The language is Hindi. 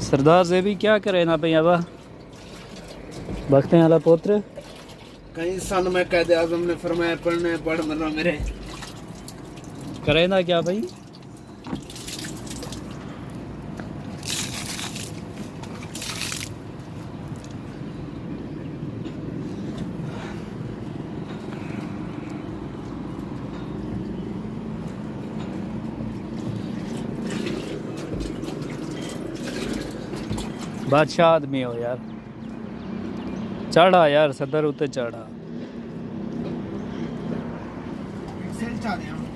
सरदार ज़ेबी क्या करे ना भैया वाह बख्ते वाला पुत्र कहीं सन में कायदे आजम ने फरमाया पढ़ने पढ़ मरना मेरे करे ना क्या भाई। बादशाह आदमी हो यार चढ़ा यार सदर उत्ते चढ़ा सेल चाह रहे हैं